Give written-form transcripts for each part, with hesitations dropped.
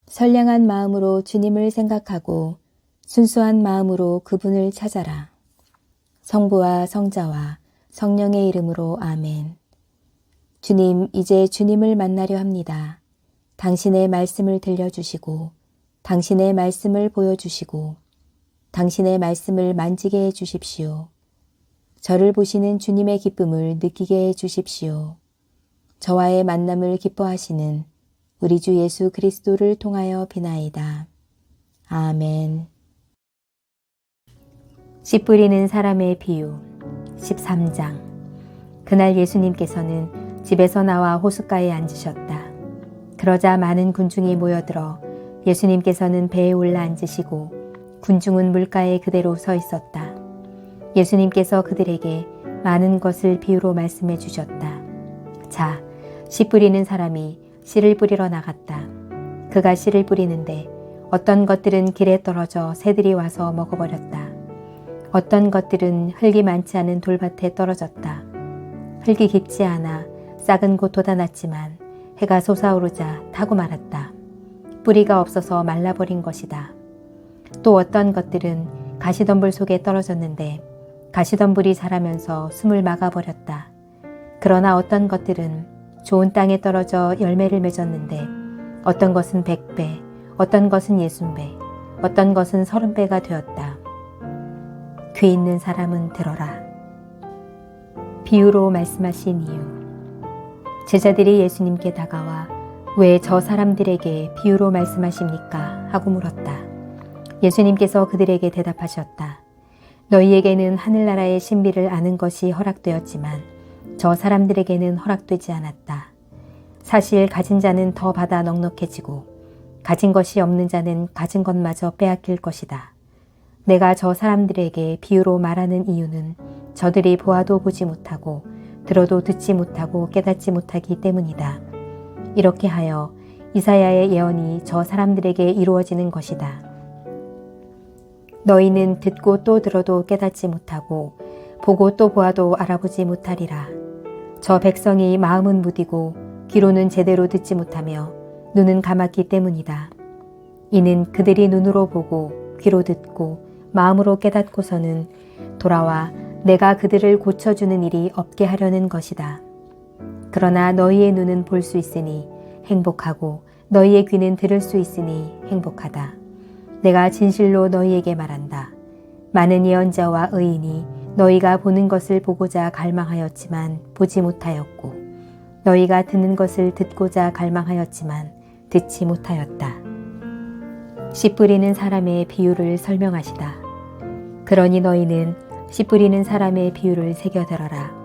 선량한 마음으로 주님을 생각하고 순수한 마음으로 그분을 찾아라. 성부와 성자와 성령의 이름으로 아멘. 주님, 이제 주님을 만나려 합니다. 당신의 말씀을 들려주시고 당신의 말씀을 보여주시고 당신의 말씀을 만지게 해 주십시오. 저를 보시는 주님의 기쁨을 느끼게 해 주십시오. 저와의 만남을 기뻐하시는 우리 주 예수 그리스도를 통하여 비나이다. 아멘. 씨 뿌리는 사람의 비유 13장. 그날 예수님께서는 집에서 나와 호숫가에 앉으셨다. 그러자 많은 군중이 모여들어 예수님께서는 배에 올라 앉으시고 군중은 물가에 그대로 서 있었다. 예수님께서 그들에게 많은 것을 비유로 말씀해 주셨다. 자, 씨 뿌리는 사람이 씨를 뿌리러 나갔다. 그가 씨를 뿌리는데 어떤 것들은 길에 떨어져 새들이 와서 먹어버렸다. 어떤 것들은 흙이 많지 않은 돌밭에 떨어졌다. 흙이 깊지 않아 싹은 곧 돋아났지만 해가 솟아오르자 타고 말았다. 뿌리가 없어서 말라버린 것이다. 또 어떤 것들은 가시덤불 속에 떨어졌는데 가시덤불이 자라면서 숨을 막아버렸다. 그러나 어떤 것들은 좋은 땅에 떨어져 열매를 맺었는데 어떤 것은 100배, 어떤 것은 60배, 어떤 것은 30배가 되었다. 귀 있는 사람은 들어라. 비유로 말씀하신 이유. 제자들이 예수님께 다가와 왜 저 사람들에게 비유로 말씀하십니까? 하고 물었다. 예수님께서 그들에게 대답하셨다. 너희에게는 하늘나라의 신비를 아는 것이 허락되었지만 저 사람들에게는 허락되지 않았다. 사실 가진 자는 더 받아 넉넉해지고 가진 것이 없는 자는 가진 것마저 빼앗길 것이다. 내가 저 사람들에게 비유로 말하는 이유는 저들이 보아도 보지 못하고 들어도 듣지 못하고 깨닫지 못하기 때문이다. 이렇게 하여 이사야의 예언이 저 사람들에게 이루어지는 것이다. 너희는 듣고 또 들어도 깨닫지 못하고 보고 또 보아도 알아보지 못하리라. 저 백성이 마음은 무디고 귀로는 제대로 듣지 못하며 눈은 감았기 때문이다. 이는 그들이 눈으로 보고 귀로 듣고 마음으로 깨닫고서는 돌아와 내가 그들을 고쳐주는 일이 없게 하려는 것이다. 그러나 너희의 눈은 볼 수 있으니 행복하고 너희의 귀는 들을 수 있으니 행복하다. 내가 진실로 너희에게 말한다. 많은 예언자와 의인이 너희가 보는 것을 보고자 갈망하였지만 보지 못하였고 너희가 듣는 것을 듣고자 갈망하였지만 듣지 못하였다. 씨 뿌리는 사람의 비유를 설명하시다. 그러니 너희는 씨 뿌리는 사람의 비유를 새겨들어라.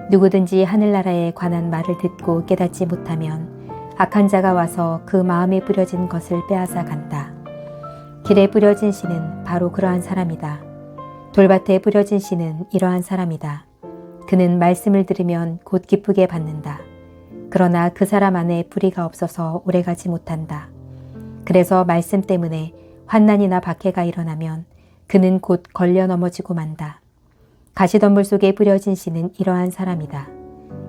누구든지 하늘나라에 관한 말을 듣고 깨닫지 못하면 악한 자가 와서 그 마음에 뿌려진 것을 빼앗아 간다. 길에 뿌려진 씨는 바로 그러한 사람이다. 돌밭에 뿌려진 씨는 이러한 사람이다. 그는 말씀을 들으면 곧 기쁘게 받는다. 그러나 그 사람 안에 뿌리가 없어서 오래가지 못한다. 그래서 말씀 때문에 환난이나 박해가 일어나면 그는 곧 걸려 넘어지고 만다. 가시덤불 속에 뿌려진 씨는 이러한 사람이다.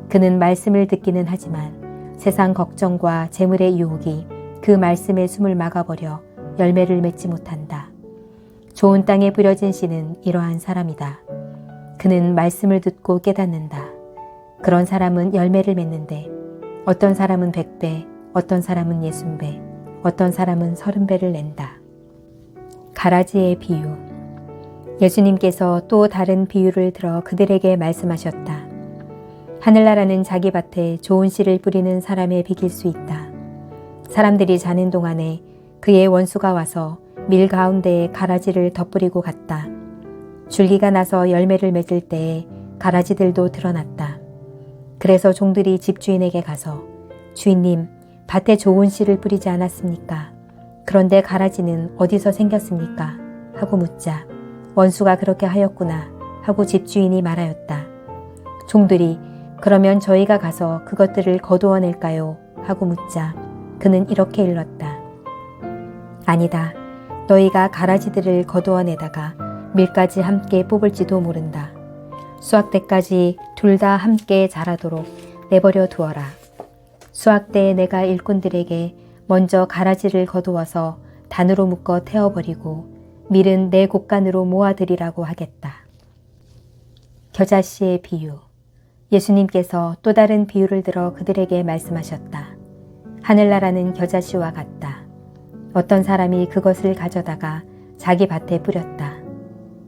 그는 말씀을 듣기는 하지만 세상 걱정과 재물의 유혹이 그 말씀의 숨을 막아버려 열매를 맺지 못한다. 좋은 땅에 뿌려진 씨는 이러한 사람이다. 그는 말씀을 듣고 깨닫는다. 그런 사람은 열매를 맺는데 어떤 사람은 100배, 어떤 사람은 60배, 어떤 사람은 30배를 낸다. 가라지의 비유. 예수님께서 또 다른 비유를 들어 그들에게 말씀하셨다. 하늘나라는 자기 밭에 좋은 씨를 뿌리는 사람에 비길 수 있다. 사람들이 자는 동안에 그의 원수가 와서 밀 가운데에 가라지를 덧뿌리고 갔다. 줄기가 나서 열매를 맺을 때에 가라지들도 드러났다. 그래서 종들이 집주인에게 가서 주인님, 밭에 좋은 씨를 뿌리지 않았습니까? 그런데 가라지는 어디서 생겼습니까? 하고 묻자 원수가 그렇게 하였구나 하고 집주인이 말하였다. 종들이 그러면 저희가 가서 그것들을 거두어낼까요? 하고 묻자 그는 이렇게 일렀다. 아니다. 너희가 가라지들을 거두어내다가 밀까지 함께 뽑을지도 모른다. 수확 때까지 둘 다 함께 자라도록 내버려 두어라. 수확 때에 내가 일꾼들에게 먼저 가라지를 거두어서 단으로 묶어 태워버리고 밀은 내 곡간으로 모아들이라고 하겠다. 겨자씨의 비유. 예수님께서 또 다른 비유를 들어 그들에게 말씀하셨다. 하늘나라는 겨자씨와 같다. 어떤 사람이 그것을 가져다가 자기 밭에 뿌렸다.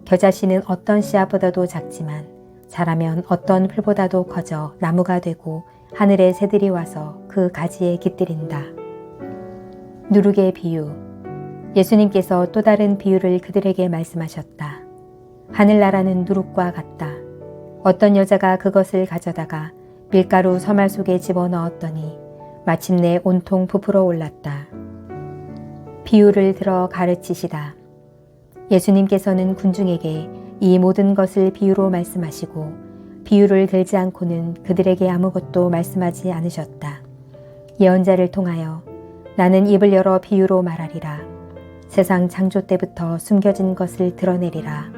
겨자씨는 어떤 씨앗보다도 작지만 자라면 어떤 풀보다도 커져 나무가 되고 하늘의 새들이 와서 그 가지에 깃들인다. 누룩의 비유. 예수님께서 또 다른 비유를 그들에게 말씀하셨다. 하늘나라는 누룩과 같다. 어떤 여자가 그것을 가져다가 밀가루 서말 속에 집어넣었더니 마침내 온통 부풀어 올랐다. 비유를 들어 가르치시다. 예수님께서는 군중에게 이 모든 것을 비유로 말씀하시고 비유를 들지 않고는 그들에게 아무것도 말씀하지 않으셨다. 예언자를 통하여 나는 입을 열어 비유로 말하리라. 세상 창조 때부터 숨겨진 것을 드러내리라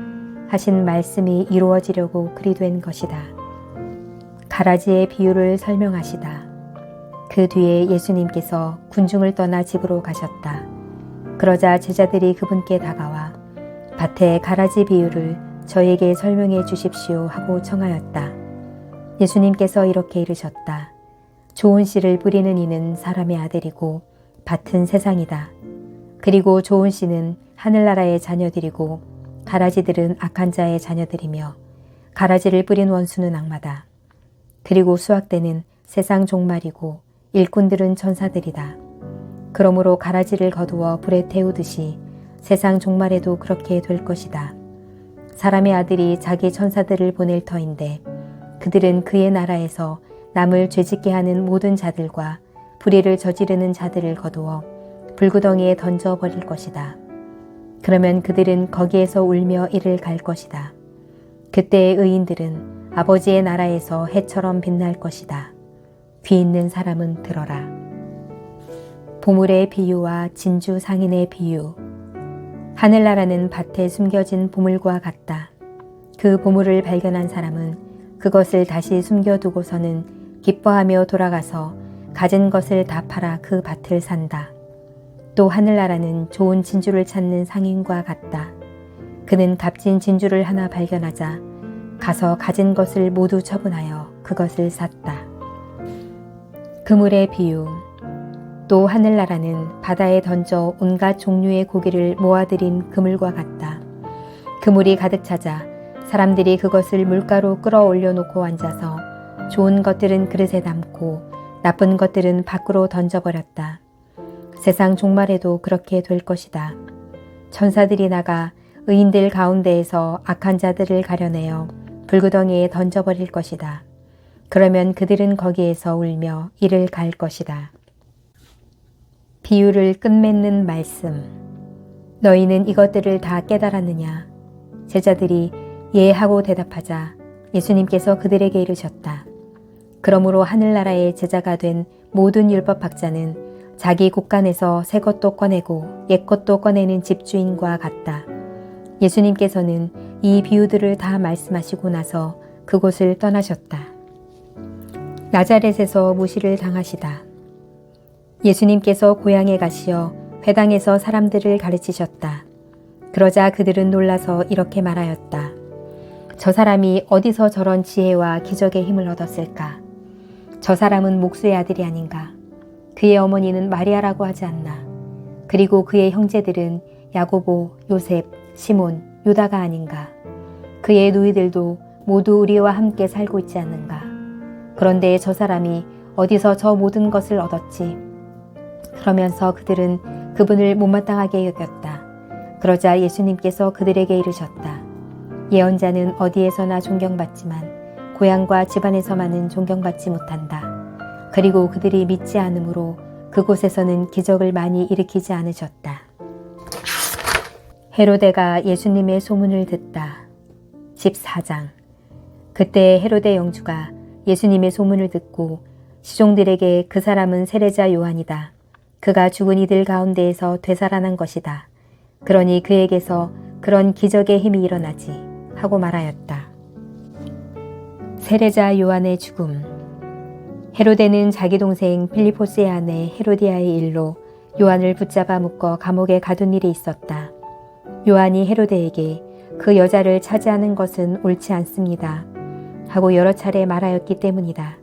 하신 말씀이 이루어지려고 그리 된 것이다. 가라지의 비유를 설명하시다. 그 뒤에 예수님께서 군중을 떠나 집으로 가셨다. 그러자 제자들이 그분께 다가와 밭의 가라지 비유를 저에게 설명해 주십시오 하고 청하였다. 예수님께서 이렇게 이르셨다. 좋은 씨를 뿌리는 이는 사람의 아들이고 밭은 세상이다. 그리고 좋은 씨는 하늘나라의 자녀들이고 가라지들은 악한 자의 자녀들이며 가라지를 뿌린 원수는 악마다. 그리고 수확되는 세상 종말이고 일꾼들은 천사들이다. 그러므로 가라지를 거두어 불에 태우듯이 세상 종말에도 그렇게 될 것이다. 사람의 아들이 자기 천사들을 보낼 터인데 그들은 그의 나라에서 남을 죄짓게 하는 모든 자들과 불의를 저지르는 자들을 거두어 불구덩이에 던져버릴 것이다. 그러면 그들은 거기에서 울며 이를 갈 것이다. 그때의 의인들은 아버지의 나라에서 해처럼 빛날 것이다. 귀 있는 사람은 들어라. 보물의 비유와 진주 상인의 비유. 하늘나라는 밭에 숨겨진 보물과 같다. 그 보물을 발견한 사람은 그것을 다시 숨겨두고서는 기뻐하며 돌아가서 가진 것을 다 팔아 그 밭을 산다. 또 하늘나라는 좋은 진주를 찾는 상인과 같다. 그는 값진 진주를 하나 발견하자 가서 가진 것을 모두 처분하여 그것을 샀다. 그물의 비유. 또 하늘나라는 바다에 던져 온갖 종류의 고기를 모아들인 그물과 같다. 그물이 가득 차자 사람들이 그것을 물가로 끌어올려 놓고 앉아서 좋은 것들은 그릇에 담고 나쁜 것들은 밖으로 던져버렸다. 세상 종말에도 그렇게 될 것이다. 천사들이 나가 의인들 가운데에서 악한 자들을 가려내어 불구덩이에 던져버릴 것이다. 그러면 그들은 거기에서 울며 이를 갈 것이다. 비유를 끝맺는 말씀. 너희는 이것들을 다 깨달았느냐? 제자들이 예 하고 대답하자 예수님께서 그들에게 이르셨다. 그러므로 하늘나라의 제자가 된 모든 율법학자는 자기 곳간에서 새 것도 꺼내고 옛 것도 꺼내는 집주인과 같다. 예수님께서는 이 비유들을 다 말씀하시고 나서 그곳을 떠나셨다. 나자렛에서 무시를 당하시다. 예수님께서 고향에 가시어 회당에서 사람들을 가르치셨다. 그러자 그들은 놀라서 이렇게 말하였다. 저 사람이 어디서 저런 지혜와 기적의 힘을 얻었을까? 저 사람은 목수의 아들이 아닌가? 그의 어머니는 마리아라고 하지 않나? 그리고 그의 형제들은 야고보, 요셉, 시몬, 유다가 아닌가? 그의 누이들도 모두 우리와 함께 살고 있지 않는가? 그런데 저 사람이 어디서 저 모든 것을 얻었지? 그러면서 그들은 그분을 못마땅하게 여겼다. 그러자 예수님께서 그들에게 이르셨다. 예언자는 어디에서나 존경받지만 고향과 집안에서만은 존경받지 못한다. 그리고 그들이 믿지 않으므로 그곳에서는 기적을 많이 일으키지 않으셨다. 헤로데가 예수님의 소문을 듣다. 14장. 그때 헤로데 영주가 예수님의 소문을 듣고 시종들에게 그 사람은 세례자 요한이다. 그가 죽은 이들 가운데에서 되살아난 것이다. 그러니 그에게서 그런 기적의 힘이 일어나지 하고 말하였다. 세례자 요한의 죽음. 헤로데는 자기 동생 필리포스의 아내 헤로디아의 일로 요한을 붙잡아 묶어 감옥에 가둔 일이 있었다. 요한이 헤로데에게 그 여자를 차지하는 것은 옳지 않습니다 하고 여러 차례 말하였기 때문이다.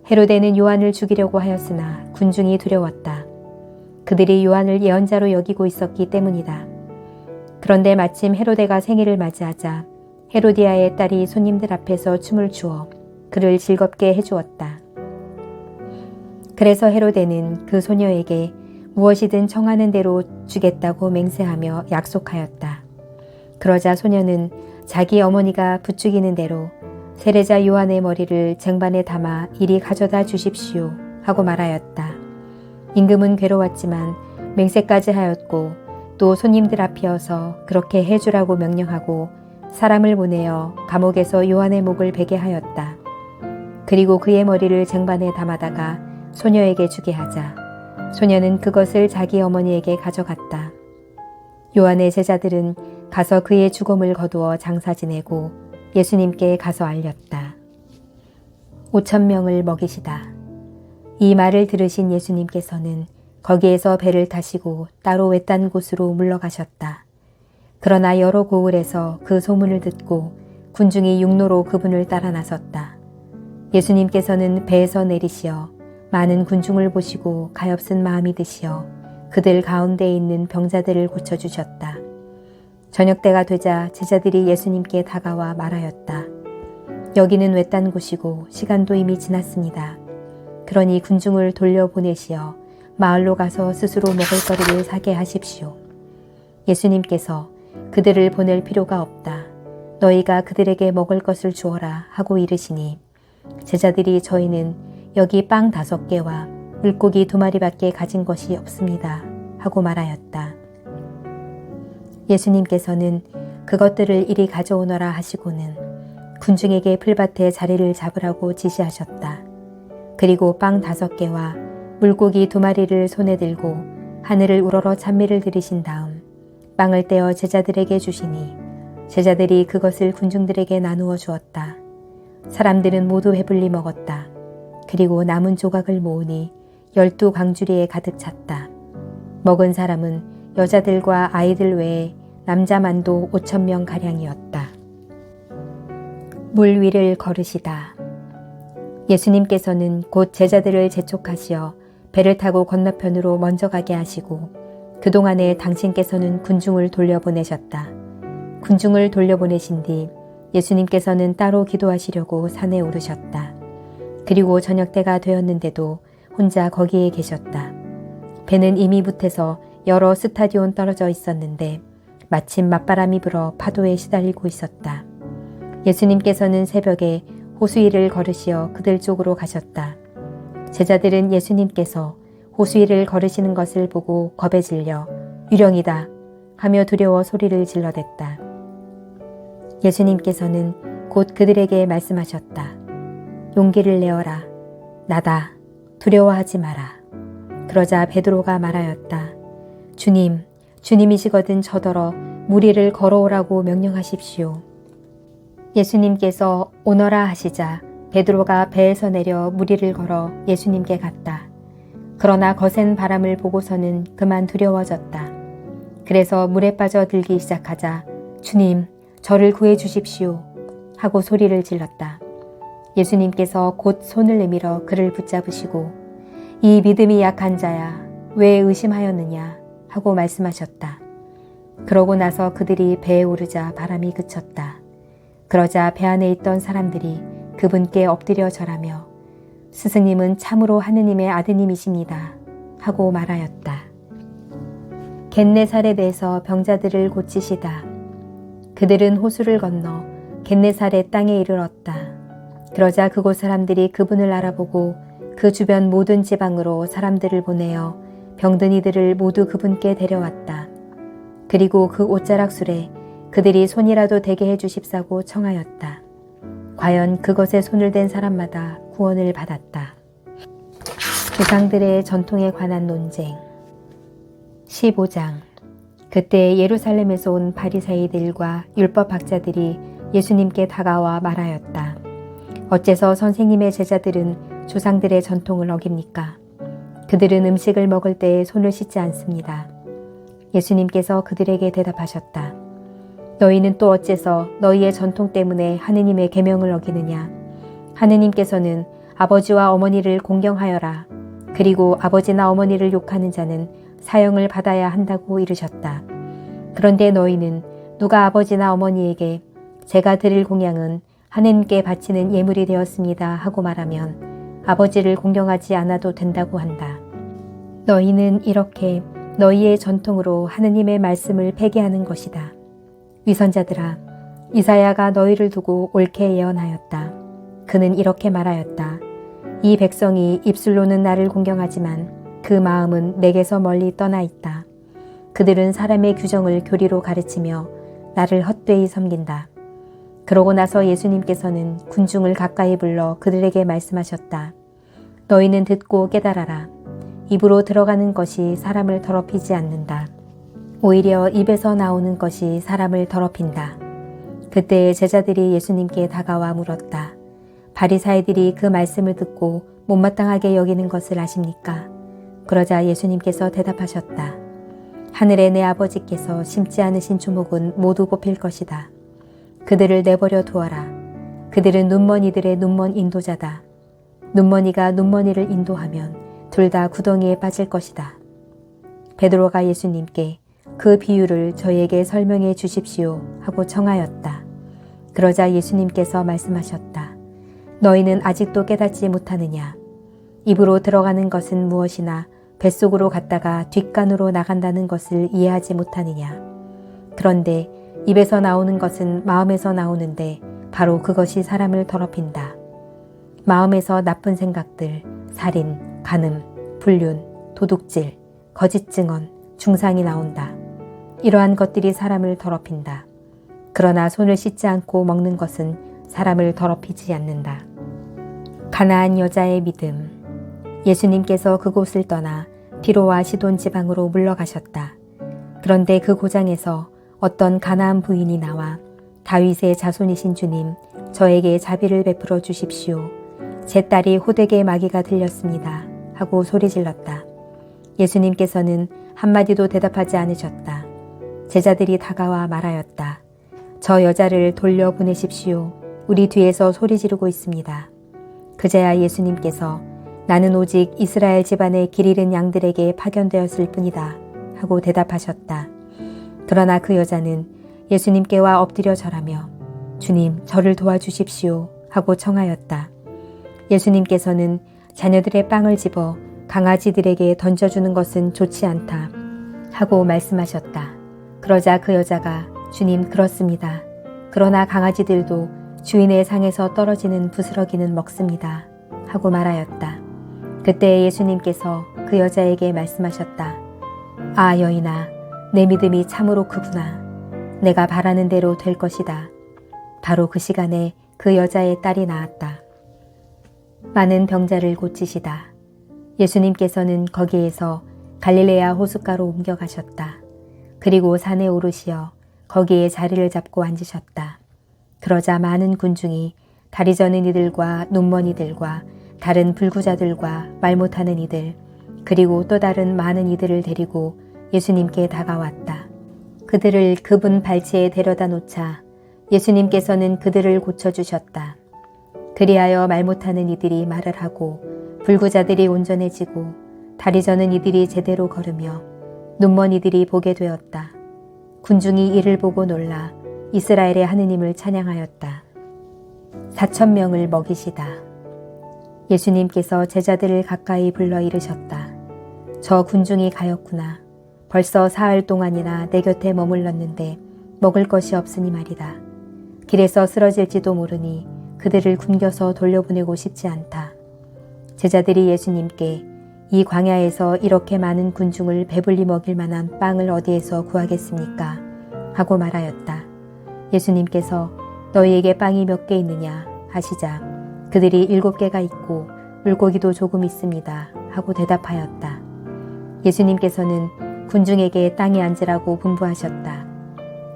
헤로데는 요한을 죽이려고 하였으나 군중이 두려웠다. 그들이 요한을 예언자로 여기고 있었기 때문이다. 그런데 마침 헤로데가 생일을 맞이하자 헤로디아의 딸이 손님들 앞에서 춤을 추어 그를 즐겁게 해주었다. 그래서 헤로데는 그 소녀에게 무엇이든 청하는 대로 주겠다고 맹세하며 약속하였다. 그러자 소녀는 자기 어머니가 부추기는 대로 세례자 요한의 머리를 쟁반에 담아 이리 가져다 주십시오 하고 말하였다. 임금은 괴로웠지만 맹세까지 하였고 또 손님들 앞이어서 그렇게 해주라고 명령하고 사람을 보내어 감옥에서 요한의 목을 베게 하였다. 그리고 그의 머리를 쟁반에 담아다가 소녀에게 주게 하자 소녀는 그것을 자기 어머니에게 가져갔다. 요한의 제자들은 가서 그의 죽음을 거두어 장사 지내고 예수님께 가서 알렸다. 5,000명을 먹이시다. 이 말을 들으신 예수님께서는 거기에서 배를 타시고 따로 외딴 곳으로 물러가셨다. 그러나 여러 고을에서 그 소문을 듣고 군중이 육로로 그분을 따라 나섰다. 예수님께서는 배에서 내리시어 많은 군중을 보시고 가엾은 마음이 드시어 그들 가운데 있는 병자들을 고쳐주셨다. 저녁 때가 되자 제자들이 예수님께 다가와 말하였다. 여기는 외딴 곳이고 시간도 이미 지났습니다. 그러니 군중을 돌려보내시어 마을로 가서 스스로 먹을 거리를 사게 하십시오. 예수님께서 그들을 보낼 필요가 없다. 너희가 그들에게 먹을 것을 주어라 하고 이르시니 제자들이 저희는 여기 빵 5개와 물고기 2마리밖에 가진 것이 없습니다 하고 말하였다. 예수님께서는 그것들을 이리 가져오너라 하시고는 군중에게 풀밭에 자리를 잡으라고 지시하셨다. 그리고 빵 5개와 물고기 2마리를 손에 들고 하늘을 우러러 찬미를 드리신 다음 빵을 떼어 제자들에게 주시니 제자들이 그것을 군중들에게 나누어 주었다. 사람들은 모두 배불리 먹었다. 그리고 남은 조각을 모으니 12광주리에 가득 찼다. 먹은 사람은 여자들과 아이들 외에 남자만도 5,000명가량이었다. 물 위를 걸으시다. 예수님께서는 곧 제자들을 재촉하시어 배를 타고 건너편으로 먼저 가게 하시고 그동안에 당신께서는 군중을 돌려보내셨다. 군중을 돌려보내신 뒤 예수님께서는 따로 기도하시려고 산에 오르셨다. 그리고 저녁 때가 되었는데도 혼자 거기에 계셨다. 배는 이미 붓에서 여러 스타디온 떨어져 있었는데 마침 맞바람이 불어 파도에 시달리고 있었다. 예수님께서는 새벽에 호수 위를 걸으시어 그들 쪽으로 가셨다. 제자들은 예수님께서 호수 위를 걸으시는 것을 보고 겁에 질려 유령이다 하며 두려워 소리를 질러댔다. 예수님께서는 곧 그들에게 말씀하셨다. 용기를 내어라. 나다. 두려워하지 마라. 그러자 베드로가 말하였다. 주님, 주님이시거든 저더러 물 위를 걸어오라고 명령하십시오. 예수님께서 오너라 하시자 베드로가 배에서 내려 물 위를 걸어 예수님께 갔다. 그러나 거센 바람을 보고서는 그만 두려워졌다. 그래서 물에 빠져 들기 시작하자 주님, 저를 구해 주십시오 하고 소리를 질렀다. 예수님께서 곧 손을 내밀어 그를 붙잡으시고 이 믿음이 약한 자야 왜 의심하였느냐 하고 말씀하셨다. 그러고 나서 그들이 배에 오르자 바람이 그쳤다. 그러자 배 안에 있던 사람들이 그분께 엎드려 절하며 스승님은 참으로 하느님의 아드님이십니다 하고 말하였다. 겟네사렛에서 병자들을 고치시다. 그들은 호수를 건너 겟네사렛 땅에 이르렀다. 그러자 그곳 사람들이 그분을 알아보고 그 주변 모든 지방으로 사람들을 보내어 병든 이들을 모두 그분께 데려왔다. 그리고 그 옷자락술에 그들이 손이라도 대게 해주십사고 청하였다. 과연 그것에 손을 댄 사람마다 구원을 받았다. 조상들의 전통에 관한 논쟁 15장 그때 예루살렘에서 온 바리사이들과 율법학자들이 예수님께 다가와 말하였다. 어째서 선생님의 제자들은 조상들의 전통을 어깁니까? 그들은 음식을 먹을 때 손을 씻지 않습니다. 예수님께서 그들에게 대답하셨다. 너희는 또 어째서 너희의 전통 때문에 하느님의 계명을 어기느냐? 하느님께서는 아버지와 어머니를 공경하여라. 그리고 아버지나 어머니를 욕하는 자는 사형을 받아야 한다고 이르셨다. 그런데 너희는 누가 아버지나 어머니에게 제가 드릴 공양은 하느님께 바치는 예물이 되었습니다 하고 말하면 아버지를 공경하지 않아도 된다고 한다. 너희는 이렇게 너희의 전통으로 하느님의 말씀을 폐기하는 것이다. 위선자들아, 이사야가 너희를 두고 옳게 예언하였다. 그는 이렇게 말하였다. 이 백성이 입술로는 나를 공경하지만 그 마음은 내게서 멀리 떠나 있다. 그들은 사람의 규정을 교리로 가르치며 나를 헛되이 섬긴다. 그러고 나서 예수님께서는 군중을 가까이 불러 그들에게 말씀하셨다. 너희는 듣고 깨달아라. 입으로 들어가는 것이 사람을 더럽히지 않는다. 오히려 입에서 나오는 것이 사람을 더럽힌다. 그때 제자들이 예수님께 다가와 물었다. 바리사이들이 그 말씀을 듣고 못마땅하게 여기는 것을 아십니까? 그러자 예수님께서 대답하셨다. 하늘의 내 아버지께서 심지 않으신 주목은 모두 뽑힐 것이다. 그들을 내버려 두어라. 그들은 눈먼이들의 눈먼 인도자다. 눈먼이가 눈먼이를 인도하면 둘 다 구덩이에 빠질 것이다. 베드로가 예수님께 그 비유를 저에게 설명해 주십시오 하고 청하였다. 그러자 예수님께서 말씀하셨다. 너희는 아직도 깨닫지 못하느냐? 입으로 들어가는 것은 무엇이나 뱃속으로 갔다가 뒷간으로 나간다는 것을 이해하지 못하느냐? 그런데 입에서 나오는 것은 마음에서 나오는데 바로 그것이 사람을 더럽힌다. 마음에서 나쁜 생각들, 살인, 간음, 불륜, 도둑질, 거짓 증언, 중상이 나온다. 이러한 것들이 사람을 더럽힌다. 그러나 손을 씻지 않고 먹는 것은 사람을 더럽히지 않는다. 가나안 여자의 믿음. 예수님께서 그곳을 떠나 디로와 시돈 지방으로 물러가셨다. 그런데 그 고장에서 어떤 가나안 부인이 나와 다윗의 자손이신 주님, 저에게 자비를 베풀어 주십시오. 제 딸이 호되게 마귀가 들렸습니다. 하고 소리질렀다. 예수님께서는 한마디도 대답하지 않으셨다. 제자들이 다가와 말하였다. 저 여자를 돌려보내십시오. 우리 뒤에서 소리 지르고 있습니다. 그제야 예수님께서 나는 오직 이스라엘 집안의 길 잃은 양들에게 파견되었을 뿐이다. 하고 대답하셨다. 그러나 그 여자는 예수님께와 엎드려 절하며 주님, 저를 도와주십시오. 하고 청하였다. 예수님께서는 자녀들의 빵을 집어 강아지들에게 던져주는 것은 좋지 않다. 하고 말씀하셨다. 그러자 그 여자가 주님, 그렇습니다. 그러나 강아지들도 주인의 상에서 떨어지는 부스러기는 먹습니다. 하고 말하였다. 그때 예수님께서 그 여자에게 말씀하셨다. 아, 여인아, 내 믿음이 참으로 크구나. 내가 바라는 대로 될 것이다. 바로 그 시간에 그 여자의 딸이 나았다. 많은 병자를 고치시다. 예수님께서는 거기에서 갈릴레아 호숫가로 옮겨가셨다. 그리고 산에 오르시어 거기에 자리를 잡고 앉으셨다. 그러자 많은 군중이 다리 저는 이들과 눈먼이들과 다른 불구자들과 말 못하는 이들, 그리고 또 다른 많은 이들을 데리고 예수님께 다가왔다. 그들을 그분 발치에 데려다 놓자 예수님께서는 그들을 고쳐주셨다. 그리하여 말 못하는 이들이 말을 하고 불구자들이 온전해지고 다리 저는 이들이 제대로 걸으며 눈먼 이들이 보게 되었다. 군중이 이를 보고 놀라 이스라엘의 하느님을 찬양하였다. 4,000명을 먹이시다. 예수님께서 제자들을 가까이 불러 이르셨다. 저 군중이 가였구나. 벌써 사흘 동안이나 내 곁에 머물렀는데 먹을 것이 없으니 말이다. 길에서 쓰러질지도 모르니 그들을 굶겨서 돌려보내고 싶지 않다. 제자들이 예수님께 이 광야에서 이렇게 많은 군중을 배불리 먹일 만한 빵을 어디에서 구하겠습니까? 하고 말하였다. 예수님께서 너희에게 빵이 몇 개 있느냐 하시자 그들이 7개가 있고 물고기도 조금 있습니다. 하고 대답하였다. 예수님께서는 군중에게 땅에 앉으라고 분부하셨다.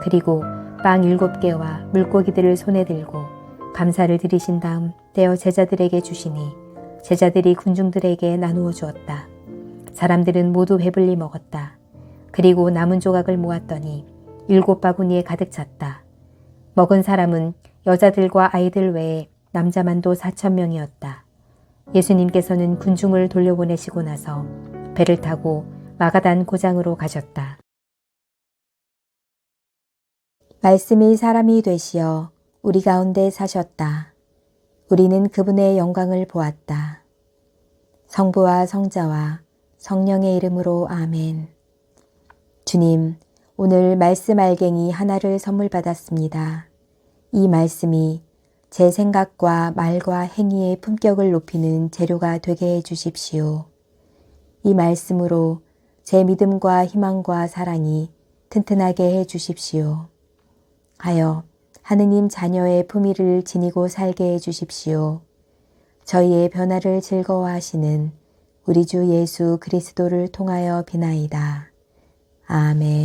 그리고 빵 7개와 물고기들을 손에 들고 감사를 드리신 다음 떼어 제자들에게 주시니 제자들이 군중들에게 나누어 주었다. 사람들은 모두 배불리 먹었다. 그리고 남은 조각을 모았더니 7바구니에 가득 찼다. 먹은 사람은 여자들과 아이들 외에 남자만도 4,000명이었다. 예수님께서는 군중을 돌려보내시고 나서 배를 타고 마가단 고장으로 가셨다. 말씀이 사람이 되시어 우리 가운데 사셨다. 우리는 그분의 영광을 보았다. 성부와 성자와 성령의 이름으로 아멘. 주님, 오늘 말씀 알갱이 하나를 선물 받았습니다. 이 말씀이 제 생각과 말과 행위의 품격을 높이는 재료가 되게 해 주십시오. 이 말씀으로 제 믿음과 희망과 사랑이 튼튼하게 해 주십시오. 하여 하느님 자녀의 품위를 지니고 살게 해 주십시오. 저희의 변화를 즐거워하시는 우리 주 예수 그리스도를 통하여 비나이다. 아멘.